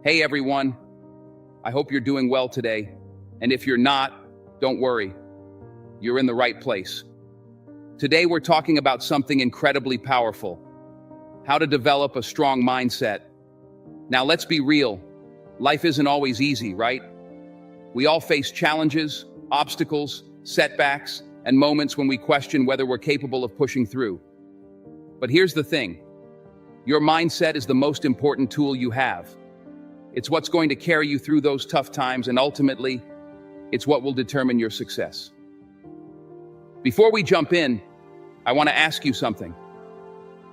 Hey everyone, I hope you're doing well today. And if you're not, don't worry. You're in the right place. Today we're talking about something incredibly powerful. How to develop a strong mindset. Now let's be real. Life isn't always easy, right? We all face challenges, obstacles, setbacks, and moments when we question whether we're capable of pushing through. But here's the thing. Your mindset is the most important tool you have. It's what's going to carry you through those tough times, and ultimately, it's what will determine your success. Before we jump in, I want to ask you something.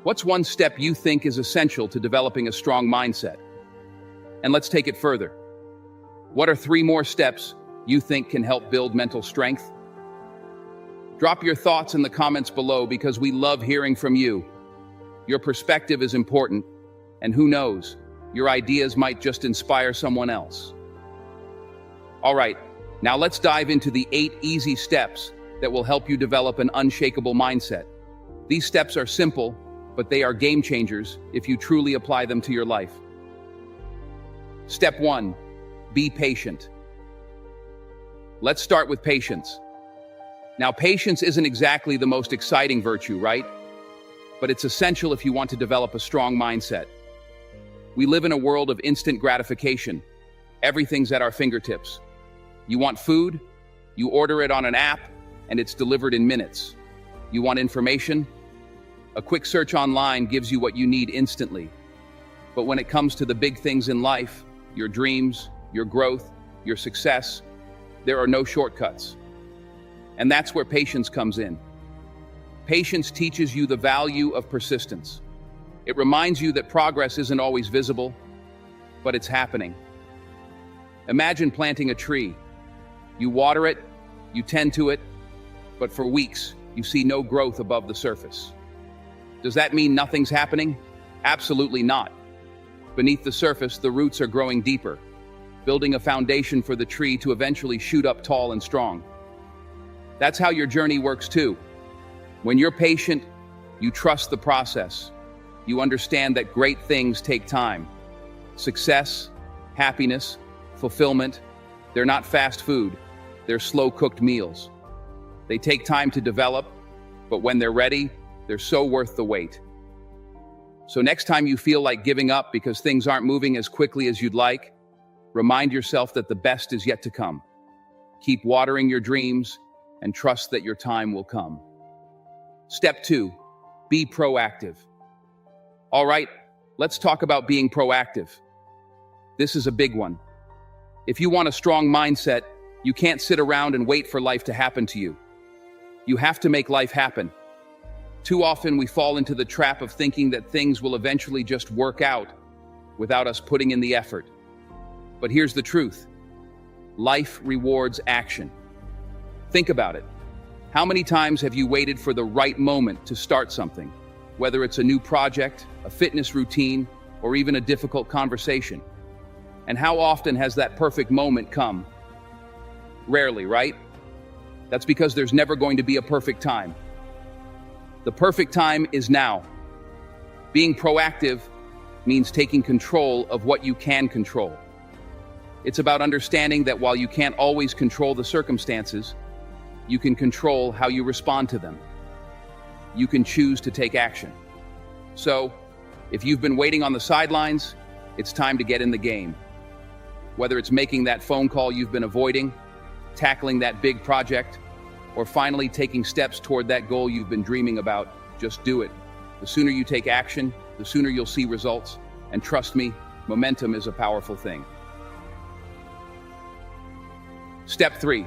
What's one step you think is essential to developing a strong mindset? And let's take it further. What are 3 more steps you think can help build mental strength? Drop your thoughts in the comments below because we love hearing from you. Your perspective is important, and who knows, your ideas might just inspire someone else. All right, now let's dive into the 8 easy steps that will help you develop an unshakable mindset. These steps are simple, but they are game changers if you truly apply them to your life. Step 1, be patient. Let's start with patience. Now, patience isn't exactly the most exciting virtue, right? But it's essential if you want to develop a strong mindset. We live in a world of instant gratification. Everything's at our fingertips. You want food? You order it on an app, and it's delivered in minutes. You want information? A quick search online gives you what you need instantly. But when it comes to the big things in life, your dreams, your growth, your success, there are no shortcuts. And that's where patience comes in. Patience teaches you the value of persistence. It reminds you that progress isn't always visible, but it's happening. Imagine planting a tree. You water it, you tend to it, but for weeks, you see no growth above the surface. Does that mean nothing's happening? Absolutely not. Beneath the surface, the roots are growing deeper, building a foundation for the tree to eventually shoot up tall and strong. That's how your journey works too. When you're patient, you trust the process. You understand that great things take time. Success, happiness, fulfillment, they're not fast food. They're slow-cooked meals. They take time to develop, but when they're ready, they're so worth the wait. So next time you feel like giving up because things aren't moving as quickly as you'd like, remind yourself that the best is yet to come. Keep watering your dreams and trust that your time will come. Step 2, be proactive. All right, let's talk about being proactive. This is a big one. If you want a strong mindset, you can't sit around and wait for life to happen to you. You have to make life happen. Too often we fall into the trap of thinking that things will eventually just work out without us putting in the effort. But here's the truth. Life rewards action. Think about it. How many times have you waited for the right moment to start something? Whether it's a new project, a fitness routine, or even a difficult conversation. And how often has that perfect moment come? Rarely, right? That's because there's never going to be a perfect time. The perfect time is now. Being proactive means taking control of what you can control. It's about understanding that while you can't always control the circumstances, you can control how you respond to them. You can choose to take action. So, if you've been waiting on the sidelines, it's time to get in the game. Whether it's making that phone call you've been avoiding, tackling that big project, or finally taking steps toward that goal you've been dreaming about, just do it. The sooner you take action, the sooner you'll see results. And trust me, momentum is a powerful thing. Step 3,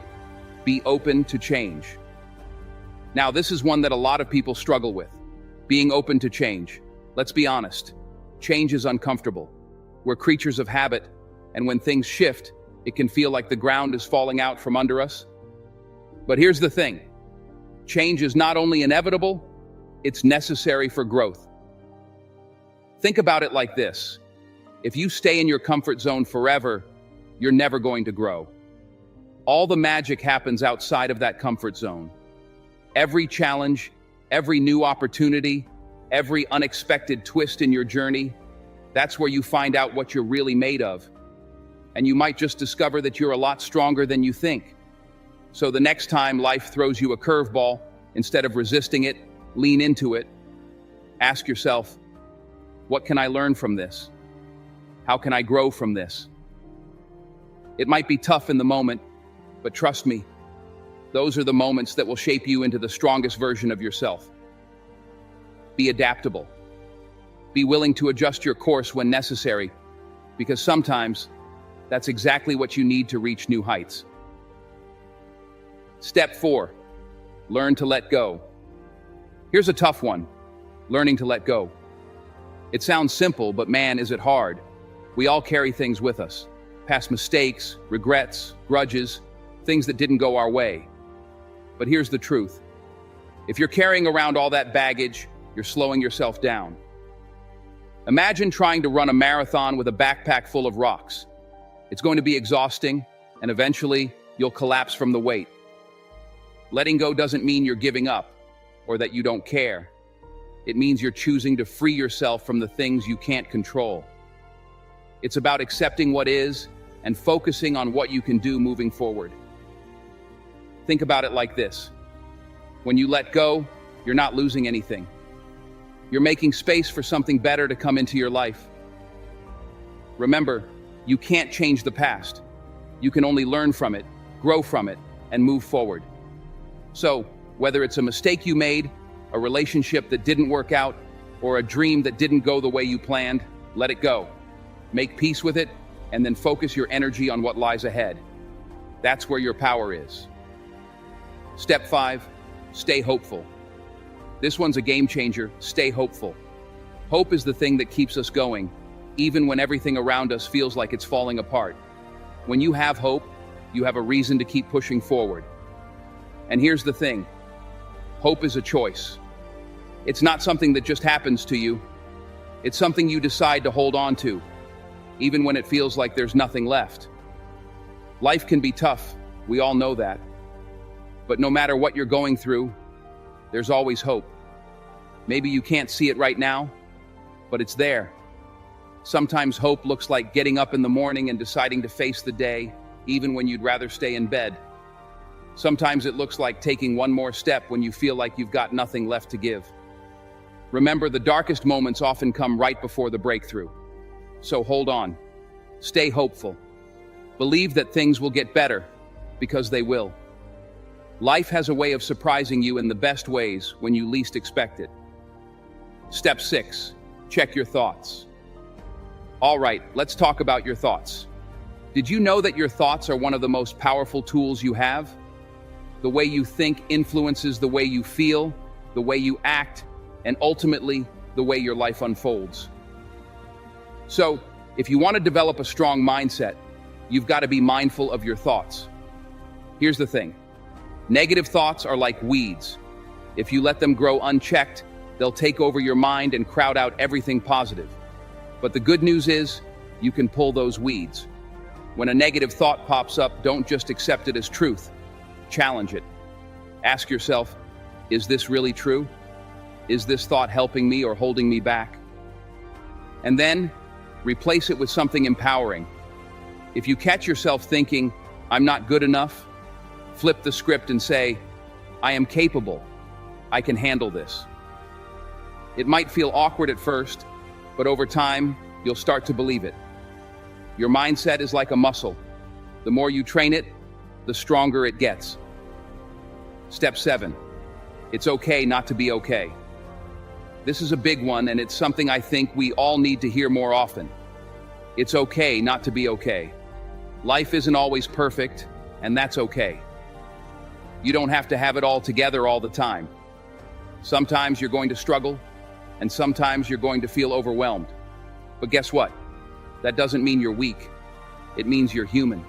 be open to change. Now, this is one that a lot of people struggle with. Being open to change. Let's be honest. Change is uncomfortable. We're creatures of habit, and when things shift, it can feel like the ground is falling out from under us. But here's the thing. Change is not only inevitable, it's necessary for growth. Think about it like this. If you stay in your comfort zone forever, you're never going to grow. All the magic happens outside of that comfort zone. Every challenge, every new opportunity, every unexpected twist in your journey, That's where you find out what you're really made of. And you might just discover that you're a lot stronger than you think. So the next time life throws you a curveball, instead of resisting it, lean into it. Ask yourself, what can I learn from this? How can I grow from this? It might be tough in the moment, but trust me, those are the moments that will shape you into the strongest version of yourself. Be adaptable. Be willing to adjust your course when necessary, because sometimes that's exactly what you need to reach new heights. Step 4, learn to let go. Here's a tough one, learning to let go. It sounds simple, but man, is it hard. We all carry things with us, past mistakes, regrets, grudges, things that didn't go our way. But here's the truth. If you're carrying around all that baggage, you're slowing yourself down. Imagine trying to run a marathon with a backpack full of rocks. It's going to be exhausting, and eventually you'll collapse from the weight. Letting go doesn't mean you're giving up or that you don't care. It means you're choosing to free yourself from the things you can't control. It's about accepting what is and focusing on what you can do moving forward. Think about it like this. When you let go, you're not losing anything. You're making space for something better to come into your life. Remember, you can't change the past. You can only learn from it, grow from it, and move forward. So, whether it's a mistake you made, a relationship that didn't work out, or a dream that didn't go the way you planned, let it go. Make peace with it, and then focus your energy on what lies ahead. That's where your power is. Step 5, stay hopeful. This one's a game changer. Stay hopeful. Hope is the thing that keeps us going, even when everything around us feels like it's falling apart. When you have hope, you have a reason to keep pushing forward. And here's the thing. Hope is a choice. It's not something that just happens to you. It's something you decide to hold on to, even when it feels like there's nothing left. Life can be tough. We all know that. But no matter what you're going through, there's always hope. Maybe you can't see it right now, but it's there. Sometimes hope looks like getting up in the morning and deciding to face the day, even when you'd rather stay in bed. Sometimes it looks like taking one more step when you feel like you've got nothing left to give. Remember, the darkest moments often come right before the breakthrough. So hold on. Stay hopeful. Believe that things will get better, because they will. Life has a way of surprising you in the best ways when you least expect it. Step 6, check your thoughts. All right, let's talk about your thoughts. Did you know that your thoughts are one of the most powerful tools you have? The way you think influences the way you feel, the way you act, and ultimately, the way your life unfolds. So, if you want to develop a strong mindset, you've got to be mindful of your thoughts. Here's the thing. Negative thoughts are like weeds. If you let them grow unchecked, they'll take over your mind and crowd out everything positive. But the good news is, you can pull those weeds. When a negative thought pops up, don't just accept it as truth. Challenge it. Ask yourself, is this really true? Is this thought helping me or holding me back? And then, replace it with something empowering. If you catch yourself thinking, I'm not good enough, flip the script and say, I am capable. I can handle this. It might feel awkward at first, but over time, you'll start to believe it. Your mindset is like a muscle. The more you train it, the stronger it gets. Step 7, it's okay not to be okay. This is a big one, and it's something I think we all need to hear more often. It's okay not to be okay. Life isn't always perfect, and that's okay. You don't have to have it all together all the time. Sometimes you're going to struggle, and sometimes you're going to feel overwhelmed. But guess what? That doesn't mean you're weak. It means you're human.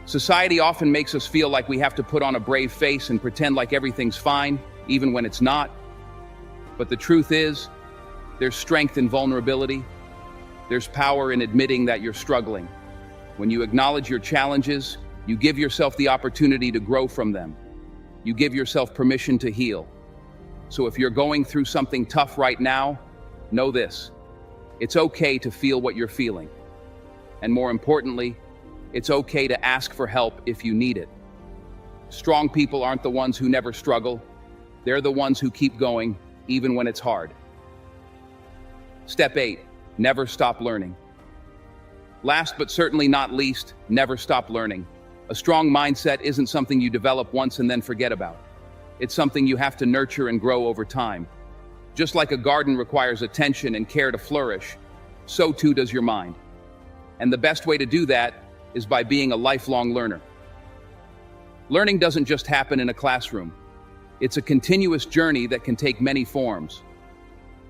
Society often makes us feel like we have to put on a brave face and pretend like everything's fine, even when it's not. But the truth is, there's strength in vulnerability. There's power in admitting that you're struggling. When you acknowledge your challenges, you give yourself the opportunity to grow from them. You give yourself permission to heal. So if you're going through something tough right now, know this. It's okay to feel what you're feeling. And more importantly, it's okay to ask for help if you need it. Strong people aren't the ones who never struggle. They're the ones who keep going, even when it's hard. Step 8, never stop learning. Last but certainly not least, never stop learning. A strong mindset isn't something you develop once and then forget about. It's something you have to nurture and grow over time. Just like a garden requires attention and care to flourish, so too does your mind. And the best way to do that is by being a lifelong learner. Learning doesn't just happen in a classroom. It's a continuous journey that can take many forms.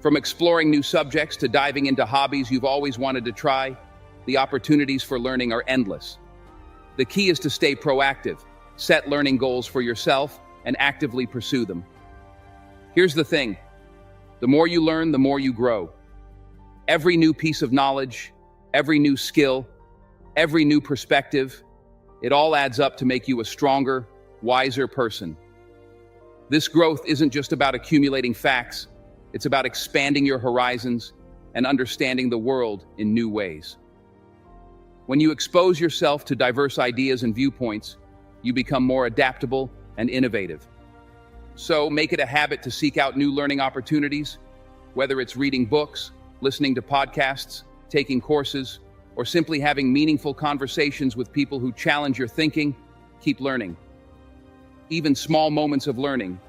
From exploring new subjects to diving into hobbies you've always wanted to try, the opportunities for learning are endless. The key is to stay proactive, set learning goals for yourself, and actively pursue them. Here's the thing. The more you learn, the more you grow. Every new piece of knowledge, every new skill, every new perspective, it all adds up to make you a stronger, wiser person. This growth isn't just about accumulating facts, it's about expanding your horizons and understanding the world in new ways. When you expose yourself to diverse ideas and viewpoints, you become more adaptable and innovative. So make it a habit to seek out new learning opportunities, whether it's reading books, listening to podcasts, taking courses, or simply having meaningful conversations with people who challenge your thinking. Keep learning. Even small moments of learning,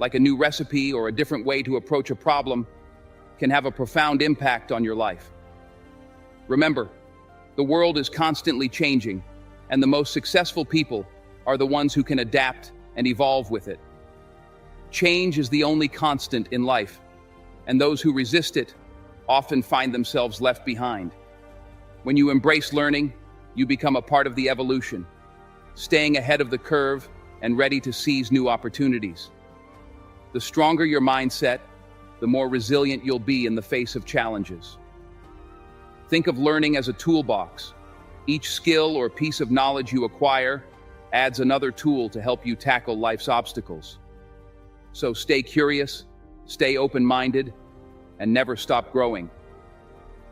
like a new recipe or a different way to approach a problem, can have a profound impact on your life. Remember, the world is constantly changing, and the most successful people are the ones who can adapt and evolve with it. Change is the only constant in life, and those who resist it often find themselves left behind. When you embrace learning, you become a part of the evolution, staying ahead of the curve and ready to seize new opportunities. The stronger your mindset, the more resilient you'll be in the face of challenges. Think of learning as a toolbox. Each skill or piece of knowledge you acquire adds another tool to help you tackle life's obstacles. So stay curious, stay open-minded, and never stop growing.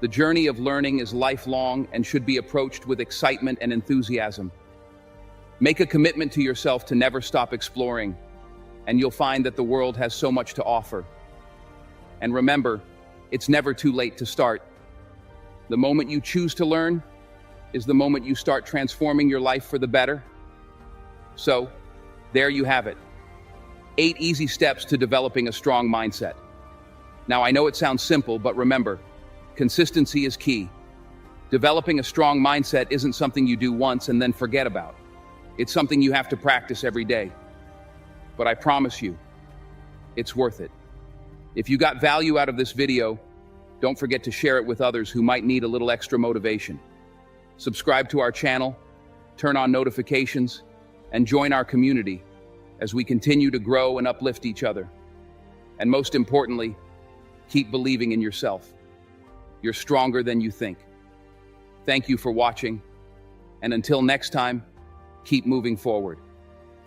The journey of learning is lifelong and should be approached with excitement and enthusiasm. Make a commitment to yourself to never stop exploring, and you'll find that the world has so much to offer. And remember, it's never too late to start. The moment you choose to learn is the moment you start transforming your life for the better. So, there you have it. 8 easy steps to developing a strong mindset. Now, I know it sounds simple, but remember, consistency is key. Developing a strong mindset isn't something you do once and then forget about. It's something you have to practice every day. But I promise you, it's worth it. If you got value out of this video, don't forget to share it with others who might need a little extra motivation. Subscribe to our channel, turn on notifications, and join our community as we continue to grow and uplift each other. And most importantly, keep believing in yourself. You're stronger than you think. Thank you for watching, and until next time, keep moving forward.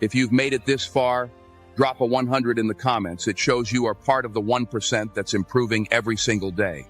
If you've made it this far, drop a 100 in the comments. It shows you are part of the 1% that's improving every single day.